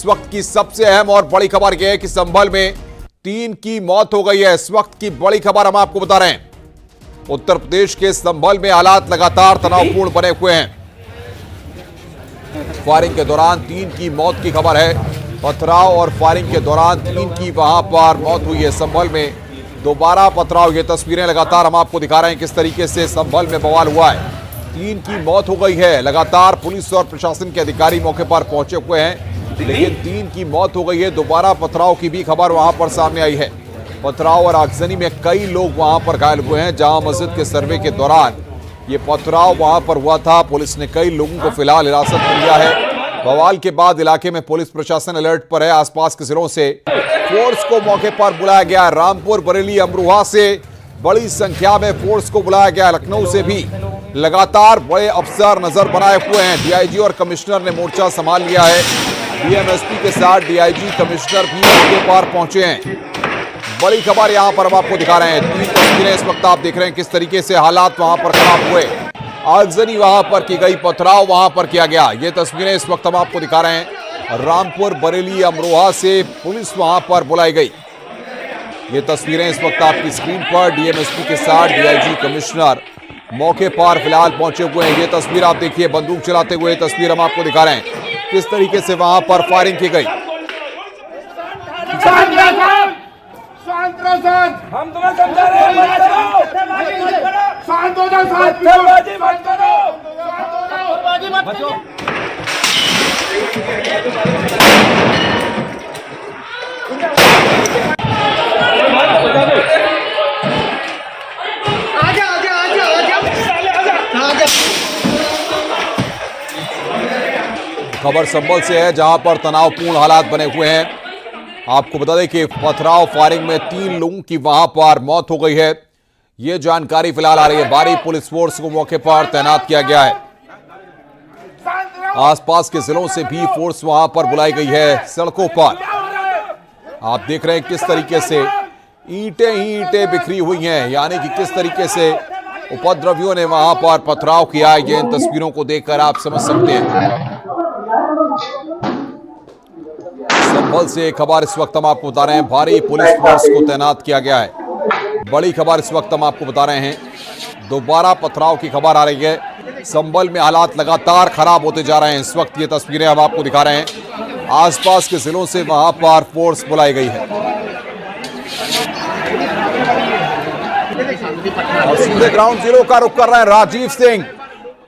इस वक्त की सबसे अहम और बड़ी खबर यह है कि संभल में 3 की मौत हो गई है। इस वक्त की बड़ी खबर हम आपको बता रहे हैं। उत्तर प्रदेश के संभल में हालात लगातार तनावपूर्ण बने हुए हैं। फायरिंग के दौरान 3 की मौत की खबर है। पथराव और फायरिंग के दौरान 3 की वहां पर मौत हुई है। संभल में दोबारा पथराव, ये तस्वीरें लगातार हम आपको दिखा रहे हैं किस तरीके से संभल में बवाल हुआ है। 3 की मौत हो गई है। लगातार पुलिस और प्रशासन के अधिकारी मौके पर पहुंचे हुए हैं, लेकिन 3 की मौत हो गई है। दोबारा पथराव की भी खबर वहां पर सामने आई है। पथराव और आगजनी में कई लोग वहां पर घायल हुए हैं। जामा मस्जिद के सर्वे के दौरान ये पथराव वहां पर हुआ था। पुलिस ने कई लोगों को फिलहाल हिरासत में लिया है। बवाल के बाद इलाके में पुलिस प्रशासन अलर्ट पर है। आसपास के जिलों से फोर्स को मौके पर बुलाया गया। रामपुर, बरेली, अमरोहा से बड़ी संख्या में फोर्स को बुलाया गया। लखनऊ से भी लगातार बड़े अफसर नजर बनाए हुए हैं। डीआईजी और कमिश्नर ने मोर्चा संभाल लिया है। डीएमएसपी के साथ डीआईजी, कमिश्नर भी मौके पर पहुंचे हैं। बड़ी खबर यहां पर हम आपको दिखा रहे हैं। 3 तस्वीरें इस वक्त आप देख रहे हैं किस तरीके से हालात वहां पर खराब हुए। आगजनी वहां पर की गई, पथराव वहां पर किया गया। ये तस्वीरें इस वक्त हम आपको दिखा रहे हैं। रामपुर, बरेली, अमरोहा से पुलिस वहां पर बुलाई गई। ये तस्वीरें इस वक्त आपकी स्क्रीन पर डीएमएसपी के साथ डीआईजी, कमिश्नर मौके पर फिलहाल पहुंचे हुए हैं। ये तस्वीर आप देखिए, बंदूक चलाते हुए तस्वीर हम आपको दिखा रहे हैं किस तरीके से वहां पर फायरिंग की गई। हम तुम्हें समझा रहे हैं, मत करो। शांत हो जाओ, पत्थरबाजी मत करो। खबर संभल से है, जहां पर तनावपूर्ण हालात बने हुए हैं। आपको बता दें कि पथराव फायरिंग में 3 लोगों की वहां पर मौत हो गई है। यह जानकारी फिलहाल आ रही है। भारी पुलिस फोर्स को मौके पर तैनात किया गया है। आसपास के जिलों से भी फोर्स वहां पर बुलाई गई है। सड़कों पर आप देख रहे हैं किस तरीके से ईंटें ही ईंटें बिखरी हुई हैं, यानी कि किस तरीके से उपद्रवियों ने वहां पर पथराव किया है। ये इन तस्वीरों को देखकर आप समझ सकते हैं। संभल से खबर इस वक्त हम आपको बता रहे हैं। भारी पुलिस फोर्स को तैनात किया गया है। बड़ी खबर इस वक्त हम आपको बता रहे हैं। दोबारा पथराव की खबर आ रही है। संभल में हालात लगातार खराब होते जा रहे हैं। इस वक्त ये तस्वीरें हम आपको दिखा रहे हैं। आसपास के जिलों से वहां पर फोर्स बुलाई गई है। और सीधे ग्राउंड जीरो का रुख कर रहे हैं राजीव सिंह।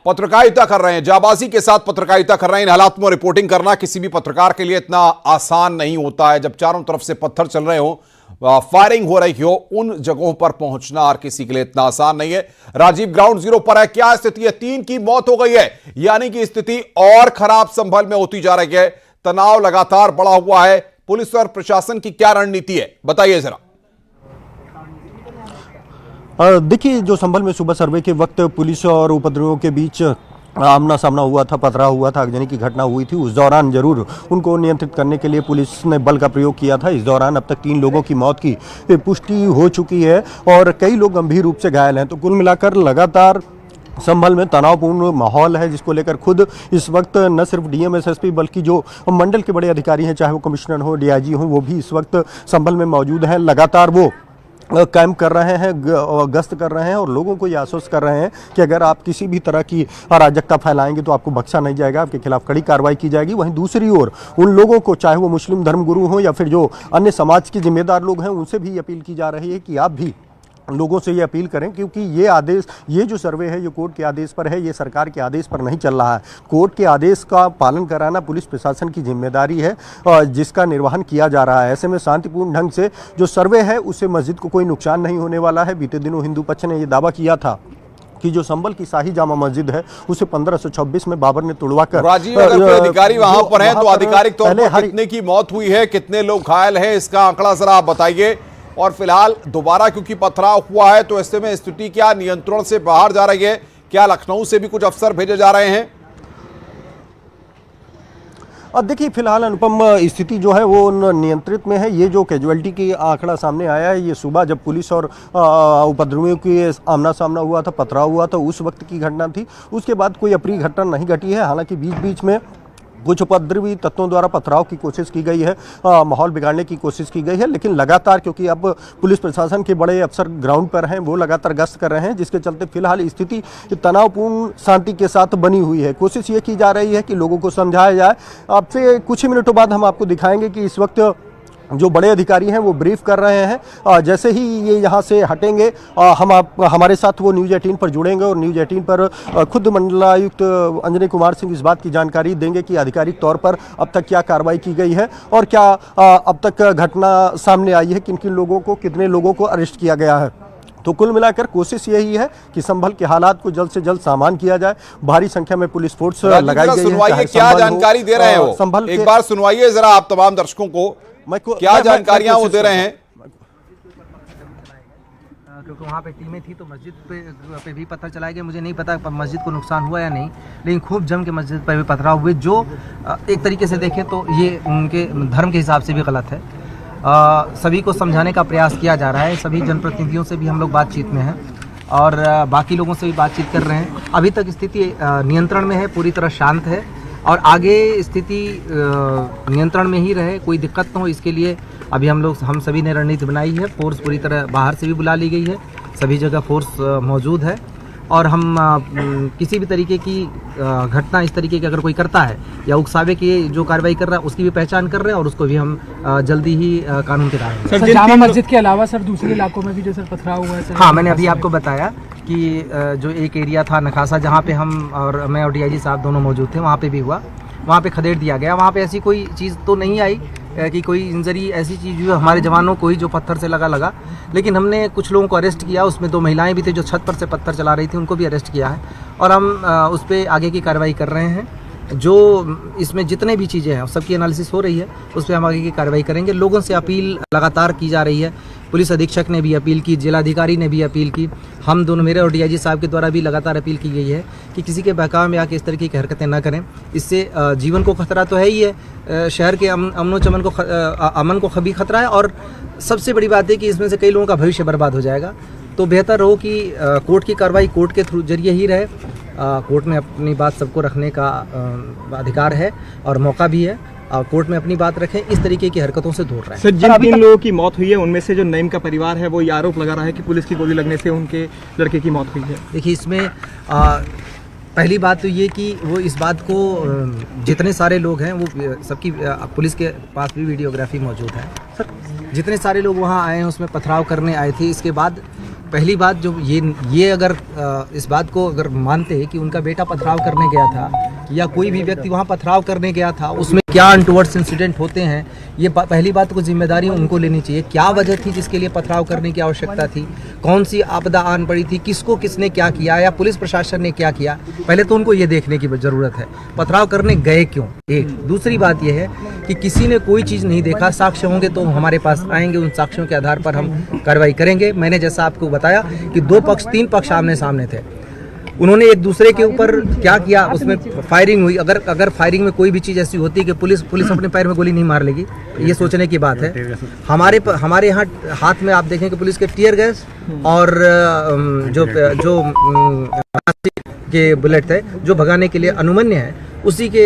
पत्रकारिता कर रहे हैं, जाबाजी के साथ पत्रकारिता कर रहे हैं। इन हालात में रिपोर्टिंग करना किसी भी पत्रकार के लिए इतना आसान नहीं होता है। जब चारों तरफ से पत्थर चल रहे हो, फायरिंग हो रही हो, उन जगहों पर पहुंचना हर किसी के लिए इतना आसान नहीं है। राजीव ग्राउंड जीरो पर है। क्या स्थिति है? 3 की मौत हो गई है, यानी कि स्थिति और खराब संभल में होती जा रही है। तनाव लगातार बढ़ा हुआ है। पुलिस और प्रशासन की क्या रणनीति है, बताइए जरा। देखिए, जो संभल में सुबह सर्वे के वक्त पुलिस और उपद्रवियों के बीच आमना सामना हुआ था, पथराव हुआ था, आगजनी की घटना हुई थी, उस दौरान जरूर उनको नियंत्रित करने के लिए पुलिस ने बल का प्रयोग किया था। इस दौरान अब तक 3 लोगों की मौत की पुष्टि हो चुकी है और कई लोग गंभीर रूप से घायल हैं। तो कुल मिलाकर लगातार संभल में तनावपूर्ण माहौल है, जिसको लेकर खुद इस वक्त न सिर्फ डीएम एसएसपी बल्कि जो मंडल के बड़े अधिकारी हैं, चाहे वो कमिश्नर हो, डीआईजी हो, वो भी इस वक्त संभल में मौजूद हैं। लगातार वो कैंप कर रहे हैं, गश्त कर रहे हैं और लोगों को ये आश्वस्त कर रहे हैं कि अगर आप किसी भी तरह की अराजकता फैलाएंगे तो आपको बख्शा नहीं जाएगा, आपके खिलाफ कड़ी कार्रवाई की जाएगी। वहीं दूसरी ओर उन लोगों को, चाहे वो मुस्लिम धर्मगुरु हों या फिर जो अन्य समाज के जिम्मेदार लोग हैं, उनसे भी अपील की जा रही है कि आप भी लोगों से ये अपील करें, क्योंकि ये आदेश, ये जो सर्वे है, ये कोर्ट के आदेश पर है, ये सरकार के आदेश पर नहीं चल रहा है। कोर्ट के आदेश का पालन कराना पुलिस प्रशासन की जिम्मेदारी है, जिसका निर्वहन किया जा रहा है। ऐसे में शांतिपूर्ण ढंग से जो सर्वे है, उससे मस्जिद को कोई नुकसान नहीं होने वाला है। बीते दिनों हिंदू पक्ष ने ये दावा किया था कि जो संभल की शाही जामा मस्जिद है, उसे 1526 में बाबर ने तुड़वाकर। राजीव, अगर कोई अधिकारी वहां पर है तो आधिकारिक तौर पर कितने की मौत हुई है, कितने लोग घायल हैं, इसका आंकड़ा जरा आप बताइए। और फिलहाल दोबारा क्योंकि पथराव हुआ है, तो ऐसे में स्थिति क्या नियंत्रण से बाहर जा रही है? क्या लखनऊ से भी कुछ अफसर भेजे जा रहे हैं? अब देखिए, फिलहाल अनुपम स्थिति जो है वो नियंत्रित में है। ये जो कैजुअलिटी की आंकड़ा सामने आया है, ये सुबह जब पुलिस और उपद्रवियों की आमना सामना हुआ था, पथराव हुआ था, उस वक्त की घटना थी। उसके बाद कोई अप्रिय घटना नहीं घटी है। हालांकि बीच बीच में कुछ उपद्रवी तत्वों द्वारा पथराव की कोशिश की गई है, माहौल बिगाड़ने की कोशिश की गई है। लेकिन लगातार, क्योंकि अब पुलिस प्रशासन के बड़े अफसर ग्राउंड पर हैं, वो लगातार गश्त कर रहे हैं, जिसके चलते फिलहाल स्थिति तनावपूर्ण शांति के साथ बनी हुई है। कोशिश ये की जा रही है कि लोगों को समझाया जाए। आपसे कुछ ही मिनटों बाद हम आपको दिखाएंगे कि इस वक्त जो बड़े अधिकारी हैं वो ब्रीफ कर रहे हैं। जैसे ही ये यहाँ से हटेंगे, हमारे साथ वो न्यूज़ 18 पर जुड़ेंगे और न्यूज़ 18 पर खुद मंडलायुक्त अंजनी कुमार सिंह इस बात की जानकारी देंगे कि आधिकारिक तौर पर अब तक क्या कार्रवाई की गई है और क्या अब तक घटना सामने आई है, किन किन लोगों को, कितने लोगों को अरेस्ट किया गया है। तो कुल मिलाकर कोशिश यही है कि संभल के हालात को जल्द से जल्द सामान किया जाए। भारी संख्या में पुलिस फोर्स लगाई गई है। क्या जानकारी दे रहे हैं वो, संभल एक बार सुनवाइए जरा आप तमाम दर्शकों को, क्या जानकारियां वो दे रहे हैं। क्योंकि वहाँ पे टीमें थी तो मस्जिद पे भी पत्थर चलाए गए। मुझे नहीं पता मस्जिद को नुकसान हुआ या नहीं, लेकिन खूब जम के मस्जिद पर भी पथराव हुए, जो एक तरीके से देखें तो ये उनके धर्म के हिसाब से भी गलत है। सभी को समझाने का प्रयास किया जा रहा है। सभी जनप्रतिनिधियों से भी हम लोग बातचीत में हैं और बाकी लोगों से भी बातचीत कर रहे हैं। अभी तक स्थिति नियंत्रण में है, पूरी तरह शांत है और आगे स्थिति नियंत्रण में ही रहे, कोई दिक्कत न हो, इसके लिए अभी हम सभी ने रणनीति बनाई है। फोर्स पूरी तरह बाहर से भी बुला ली गई है, सभी जगह फोर्स मौजूद है और हम किसी भी तरीके की घटना इस तरीके की अगर कोई करता है या उकसावे की जो कार्रवाई कर रहा है उसकी भी पहचान कर रहे हैं और उसको भी हम जल्दी ही कानून के राह। सर, जामा मस्जिद के अलावा सर दूसरे इलाकों में भी जो सर पथराव हुआ है सर? हाँ, मैंने अभी आपको बताया कि जो एक एरिया था नखासा, जहाँ पे हम और मैं और डीआईजी साहब दोनों मौजूद थे, वहाँ पे भी हुआ, वहाँ पे खदेड़ दिया गया। वहाँ पे ऐसी कोई चीज़ तो नहीं आई कि कोई इंजरी ऐसी चीज़ हुई हमारे जवानों को ही जो पत्थर से लगा, लेकिन हमने कुछ लोगों को अरेस्ट किया। उसमें 2 महिलाएं भी थी जो छत पर से पत्थर चला रही थी, उनको भी अरेस्ट किया है और हम उस पर आगे की कार्रवाई कर रहे हैं। जो इसमें जितने भी चीज़ें हैं सबकी एनालिसिस हो रही है, उस पर हम आगे की कार्रवाई करेंगे। लोगों से अपील लगातार की जा रही है, पुलिस अधीक्षक ने भी अपील की, जिलाधिकारी ने भी अपील की, हम दोनों मेरे और डीआईजी साहब के द्वारा भी लगातार अपील की गई है कि किसी के बहकावे में आके इस तरीके की हरकतें ना करें। इससे जीवन को खतरा तो है ही है, शहर के अमन को भी खतरा है और सबसे बड़ी बात है कि इसमें से कई लोगों का भविष्य बर्बाद हो जाएगा। तो बेहतर हो कि कोर्ट की कार्रवाई कोर्ट के थ्रू जरिए ही रहे। कोर्ट में अपनी बात सबको रखने का अधिकार है और मौका भी है। कोर्ट में अपनी बात रखें, इस तरीके की हरकतों से दूर रहें। सर, जिन 3 लोगों की मौत हुई है उनमें से जो नईम का परिवार है वो ये आरोप लगा रहा है कि पुलिस की गोली लगने से उनके लड़के की मौत हुई है। देखिए, इसमें पहली बात तो ये कि वो इस बात को जितने सारे लोग हैं वो सबकी पुलिस के पास भी वीडियोग्राफी मौजूद है। सर, जितने सारे लोग वहाँ आए हैं उसमें पथराव करने आए थे। इसके बाद पहली बात जो ये अगर इस बात को अगर मानते कि उनका बेटा पथराव करने गया था या कोई भी व्यक्ति वहाँ पथराव करने गया था, उसमें क्या अनटुवर्ड्स इंसिडेंट होते हैं, ये पहली बात को जिम्मेदारी उनको लेनी चाहिए। क्या वजह थी जिसके लिए पथराव करने की आवश्यकता थी, कौन सी आपदा आन पड़ी थी, किसको किसने क्या किया या पुलिस प्रशासन ने क्या किया, पहले तो उनको ये देखने की ज़रूरत है। पथराव करने गए क्यों, एक। दूसरी बात यह है कि किसी ने कोई चीज़ नहीं देखा, साक्ष्य होंगे तो हमारे पास आएंगे, उन साक्ष्यों के आधार पर हम कार्रवाई करेंगे। मैंने जैसा आपको बताया कि 3 पक्ष आमने सामने थे, उन्होंने एक दूसरे के ऊपर क्या किया, उसमें फायरिंग हुई। अगर फायरिंग में कोई भी चीज़ ऐसी होती है कि पुलिस अपने पैर में गोली नहीं मार लेगी, ये सोचने की बात है। हमारे यहाँ हाथ में आप देखें कि पुलिस के टीयर गैस और जो के बुलेट थे जो भगाने के लिए अनुमन्य है, उसी के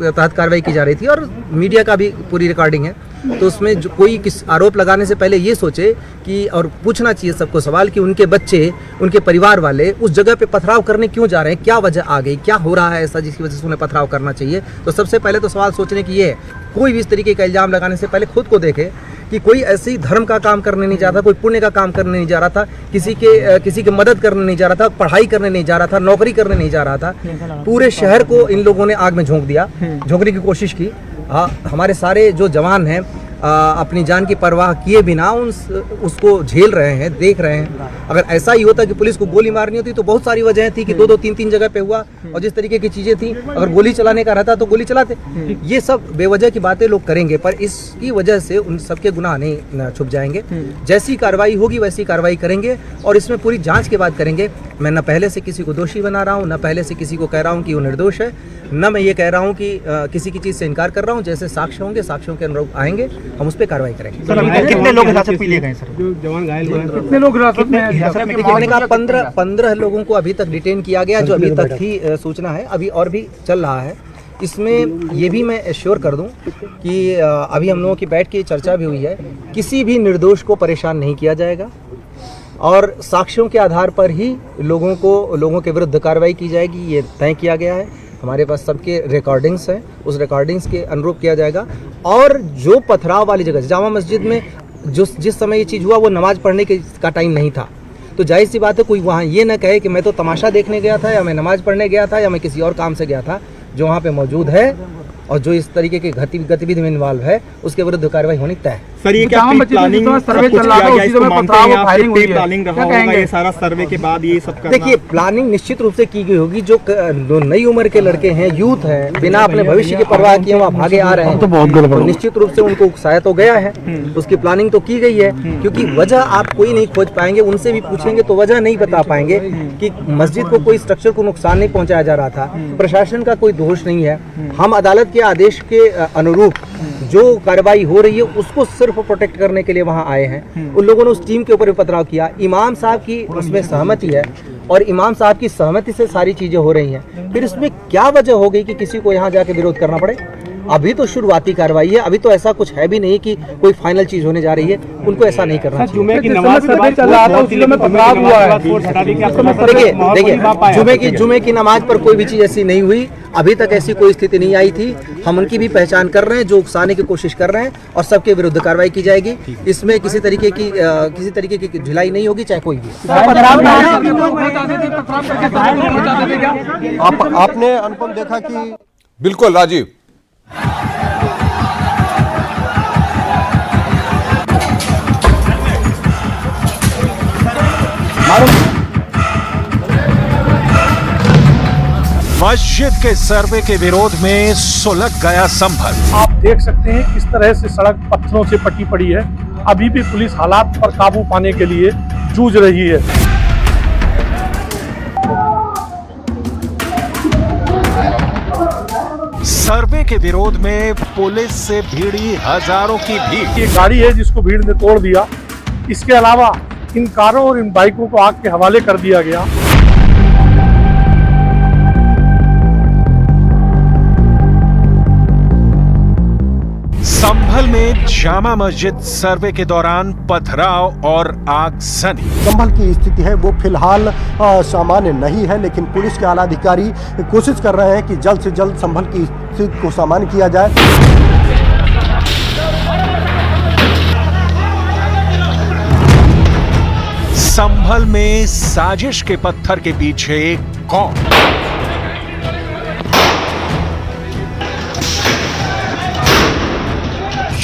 तहत कार्रवाई की जा रही थी और मीडिया का भी पूरी रिकॉर्डिंग है। तो उसमें जो कोई किस आरोप लगाने से पहले ये सोचे कि और पूछना चाहिए सबको सवाल कि उनके बच्चे, उनके परिवार वाले उस जगह पे पथराव करने क्यों जा रहे हैं, क्या वजह आ गई, क्या हो रहा है ऐसा जिसकी वजह से उन्हें पथराव करना चाहिए। तो सबसे पहले तो सवाल सोचने की ये है, कोई भी इस तरीके का इल्ज़ाम लगाने से पहले खुद को देखे कि कोई ऐसी धर्म का काम करने नहीं जा रहा था, कोई पुण्य का काम करने नहीं जा रहा था, किसी की मदद करने नहीं जा रहा था, पढ़ाई करने नहीं जा रहा था, नौकरी करने नहीं जा रहा था। पूरे शहर को इन लोगों ने आग में झोंक दिया, झोंकने की कोशिश की। हाँ, हमारे सारे जो जवान हैं अपनी जान की परवाह किए बिना उसको झेल रहे हैं, देख रहे हैं। अगर ऐसा ही होता कि पुलिस को गोली मारनी होती तो बहुत सारी वजह थी कि 2-2, 3-3 जगह पे हुआ और जिस तरीके की चीजें थी, अगर गोली चलाने का रहता तो गोली चलाते। ये सब बेवजह की बातें लोग करेंगे, पर इसकी वजह से उन सबके गुनाह नहीं छुप जाएंगे। जैसी कार्रवाई होगी वैसी कार्रवाई करेंगे और इसमें पूरी जांच के बाद करेंगे। मैं न पहले से किसी को दोषी बना रहा हूँ, न पहले से किसी को कह रहा हूँ कि वो निर्दोष है, न मैं ये कह रहा हूँ कि किसी की चीज़ से इनकार कर रहा हूँ। जैसे साक्ष्य होंगे, साक्ष्यों के अनुरूप आएंगे, हम उस पर कार्रवाई करेंगे। सर, अभी तक कितने लोग हिरासत में लिए गए सर? जो जवान घायल हुए हैं, कितने लोग हिरासत में हैं? मैंने कहा 15 लोगों को अभी तक डिटेन किया गया, जो अभी तक ही सूचना है, अभी और भी चल रहा है। इसमें ये भी मैं एश्योर कर दूं कि अभी हम लोगों की बैठ के चर्चा भी हुई है, किसी भी निर्दोष को परेशान नहीं किया जाएगा और साक्ष्यों के आधार पर ही लोगों के विरुद्ध कार्रवाई की जाएगी, ये तय किया गया है। हमारे पास सबके रिकॉर्डिंग्स हैं, उस रिकॉर्डिंग्स के अनुरूप किया जाएगा। और जो पथराव वाली जगह, जामा मस्जिद में जिस समय ये चीज़ हुआ वो नमाज पढ़ने का टाइम नहीं था, तो जाहिर सी बात है कोई वहाँ ये ना कहे कि मैं तो तमाशा देखने गया था या मैं नमाज पढ़ने गया था या मैं किसी और काम से गया था। जो वहाँ पे मौजूद है और जो इस तरीके की गतिविधि में इन्वॉल्व है उसके विरुद्ध कार्रवाई होनी तय है। सर ये क्या प्लानिंग सर्वे चल रहा था, उसी समय पथराव और फायरिंग हुई है, प्लानिंग रहा होगा ये सारा सर्वे के बाद ये सब करना? देखिए, प्लानिंग निश्चित रूप से की गई होगी। जो नई उम्र के लड़के हैं, यूथ हैं, बिना अपने भविष्य की परवाह किए वहाँ भागे आ रहे हैं, तो निश्चित रूप से उनको उकसाया तो गया है, उसकी प्लानिंग तो की गई है। क्योंकि वजह आप कोई नहीं खोज पाएंगे, उनसे भी पूछेंगे तो वजह नहीं बता पाएंगे कि मस्जिद को कोई स्ट्रक्चर को नुकसान नहीं पहुंचाया जा रहा था, प्रशासन का कोई दोष नहीं है। हम अदालत के आदेश के अनुरूप जो कार्रवाई हो रही है उसको सिर्फ प्रोटेक्ट करने के लिए वहां आए हैं। उन लोगों ने उस टीम के ऊपर भी पथराव किया। इमाम साहब की उसमें सहमति है और इमाम साहब की सहमति से सारी चीजें हो रही हैं। फिर इसमें क्या वजह हो गई कि किसी को यहाँ जाके विरोध करना पड़े? अभी तो शुरुआती कार्रवाई है, अभी तो ऐसा कुछ है भी नहीं कि कोई फाइनल चीज होने जा रही है। उनको ऐसा नहीं करना चाहिए। जुमे की नमाज चल रहा था, उसी में पथराव हुआ है। देखिए, जुमे की नमाज पर कोई भी चीज ऐसी नहीं हुई, अभी तक ऐसी कोई स्थिति नहीं आई थी। हम उनकी भी पहचान कर रहे हैं जो उकसाने की कोशिश कर रहे हैं और सबके विरुद्ध कार्रवाई की जाएगी। इसमें किसी तरीके की ढिलाई नहीं होगी, चाहे कोई भी। आपने अनुपम देखा कि बिल्कुल राजीव, मस्जिद के सर्वे के विरोध में सुलग गया संभल। आप देख सकते हैं किस तरह से सड़क पत्थरों से पटी पड़ी है। अभी भी पुलिस हालात पर काबू पाने के लिए जूझ रही है। सर्वे के विरोध में पुलिस से भिड़ी हजारों की भीड़। ये गाड़ी है जिसको भीड़ ने तोड़ दिया। इसके अलावा इन कारों और इन बाइकों को आग के हवाले कर दिया गया। संभल में जामा मस्जिद सर्वे के दौरान पथराव और आगजनी। संभल की स्थिति है वो फिलहाल सामान्य नहीं है, लेकिन पुलिस के आला अधिकारी कोशिश कर रहे हैं कि जल्द से जल्द संभल की स्थिति को सामान्य किया जाए। संभल में साजिश के पत्थर के पीछे कौन?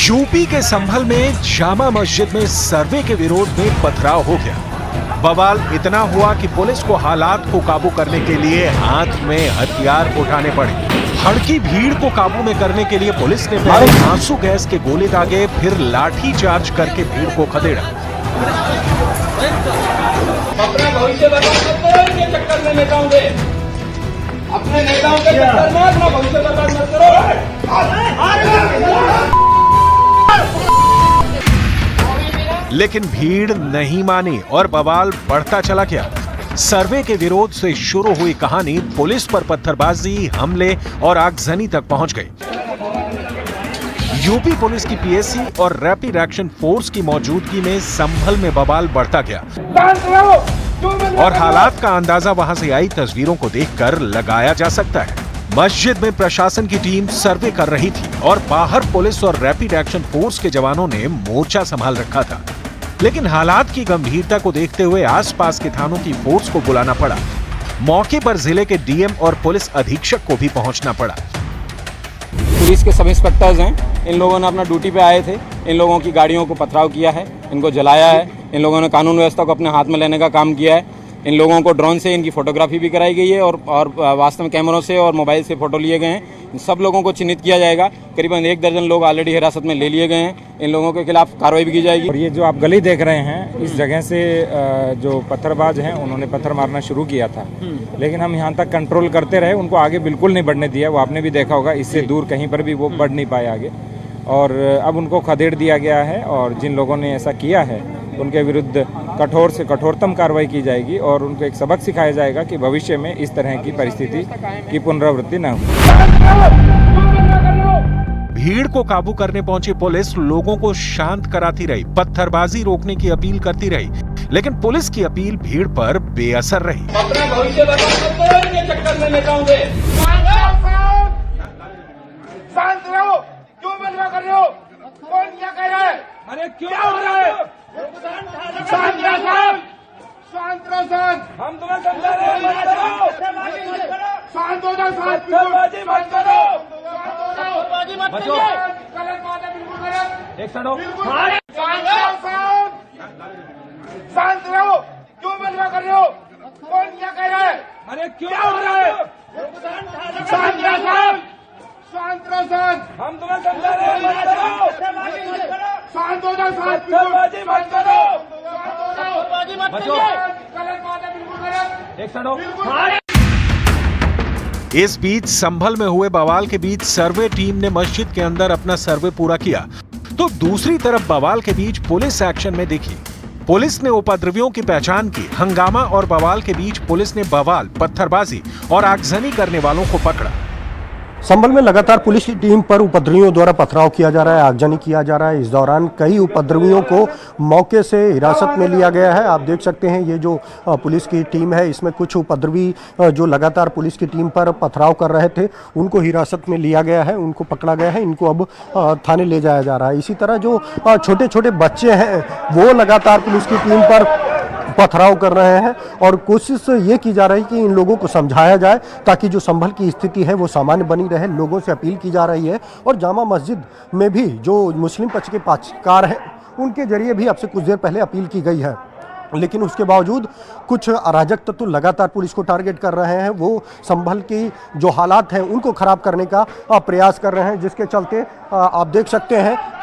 यूपी के संभल में जामा मस्जिद में सर्वे के विरोध में पथराव हो गया। बवाल इतना हुआ कि पुलिस को हालात को काबू करने के लिए हाथ में हथियार उठाने पड़े। भड़की भीड़ को काबू में करने के लिए पुलिस ने पहले आंसू गैस के गोले दागे, फिर लाठी चार्ज करके भीड़ को खदेड़ा। अपना भविष्य बर्बाद मत करो इनके चक्कर में नेताओं के, अपने नेताओं के चक्कर में अपना भविष्य बर्बाद मत करो। लेकिन भीड़ नहीं मानी और बवाल बढ़ता चला गया। सर्वे के विरोध से शुरू हुई कहानी पुलिस पर पत्थरबाजी, हमले और आगजनी तक पहुंच गई। यूपी पुलिस की पीएसी और रैपिड एक्शन फोर्स की मौजूदगी में संभल में बवाल बढ़ता गया और हालात का अंदाजा वहां से आई तस्वीरों को देखकर लगाया जा सकता है। मस्जिद में प्रशासन की टीम सर्वे कर रही थी और बाहर पुलिस और रैपिड एक्शन फोर्स के जवानों ने मोर्चा संभाल रखा था। लेकिन हालात की गंभीरता को देखते हुए आसपास के थानों की फोर्स को बुलाना पड़ा। मौके पर जिले के डीएम और पुलिस अधीक्षक को भी पहुंचना पड़ा। पुलिस के सब इंस्पेक्टर्स हैं, इन लोगों ने अपना ड्यूटी पे आए थे, इन लोगों की गाड़ियों को पथराव किया है, इनको जलाया है, इन लोगों ने कानून व्यवस्था को अपने हाथ में लेने का काम किया है। इन लोगों को ड्रोन से इनकी फोटोग्राफी भी कराई गई है और वास्तव में कैमरों से और मोबाइल से फोटो लिए गए हैं। सब लोगों को चिन्हित किया जाएगा। करीबन 1 दर्जन लोग ऑलरेडी हिरासत में ले लिए गए हैं। इन लोगों के खिलाफ कार्रवाई भी की जाएगी। और ये जो आप गली देख रहे हैं, इस जगह से जो पत्थरबाज हैं उन्होंने पत्थर मारना शुरू किया था, लेकिन हम यहाँ तक कंट्रोल करते रहे, उनको आगे बिल्कुल नहीं बढ़ने दिया। वो आपने भी देखा होगा, इससे दूर कहीं पर भी वो बढ़ नहीं पाए आगे। और अब उनको खदेड़ दिया गया है और जिन लोगों ने ऐसा किया है उनके विरुद्ध कठोर से कठोरतम कार्रवाई की जाएगी और उनको एक सबक सिखाया जाएगा कि भविष्य में इस तरह की परिस्थिति की पुनरावृत्ति न हो। भीड़ को काबू करने पहुंची पुलिस लोगों को शांत कराती रही, पत्थरबाजी रोकने की अपील करती रही, लेकिन पुलिस की अपील भीड़ पर बेअसर रही। अपना भविष्य बर्बाद मत करो इनके चक्कर में नेताओं के। शांत रहो, क्यों बलवा कर रहे हो? कौन क्या कह रहा है? अरे क्यों हो रहा है? शांत रहो साहब, शांत रहो शांत। हम तुम्हें समझा रहे हैं, मत करो। शांत हो जाओ साहब, पत्थरबाजी मत करो, पत्थरबाजी मत करो। गलत बात है, बिल्कुल गलत। एक सड़ो, शांत रहो साहब, शांत रहो, क्यों बलवा कर रहे हो? कौन क्या कह रहा है? अरे क्यों हो रहा है? शांत रहो साहब, शांत रहो शांत। हम तुम्हें समझा रहे हैं, मत करो। शांत हो जाओ साहब, पत्थरबाजी मत करो, पत्थरबाजी मत करो। गलत बात है, बिल्कुल गलत। एक सड़ो। इस बीच संभल में हुए बवाल के बीच सर्वे टीम ने मस्जिद के अंदर अपना सर्वे पूरा किया, तो दूसरी तरफ बवाल के बीच पुलिस एक्शन में दिखी। पुलिस ने उपद्रवियों की पहचान की। हंगामा और बवाल के बीच पुलिस ने बवाल, पत्थरबाजी और आगजनी करने वालों को पकड़ा। संभल में लगातार पुलिस की टीम पर उपद्रवियों द्वारा पथराव किया जा रहा है, आगजनी किया जा रहा है। इस दौरान कई उपद्रवियों को मौके से हिरासत में लिया गया है। आप देख सकते हैं ये जो पुलिस की टीम है, इसमें कुछ उपद्रवी जो लगातार पुलिस की टीम पर पथराव कर रहे थे, उनको हिरासत में लिया गया है, उनको पकड़ा गया है, इनको अब थाने ले जाया जा रहा है। इसी तरह जो छोटे छोटे बच्चे हैं वो लगातार पुलिस की टीम पर पथराव कर रहे हैं और कोशिश ये की जा रही है कि इन लोगों को समझाया जाए ताकि जो संभल की स्थिति है वो सामान्य बनी रहे। लोगों से अपील की जा रही है और जामा मस्जिद में भी जो मुस्लिम पक्ष के पक्षकार हैं उनके जरिए भी अब से कुछ देर पहले अपील की गई है, लेकिन उसके बावजूद कुछ अराजक तत्व लगातार पुलिस को टारगेट कर रहे हैं। वो संभल की जो हालात हैं उनको खराब करने का प्रयास कर रहे हैं, जिसके चलते आप देख सकते हैं कि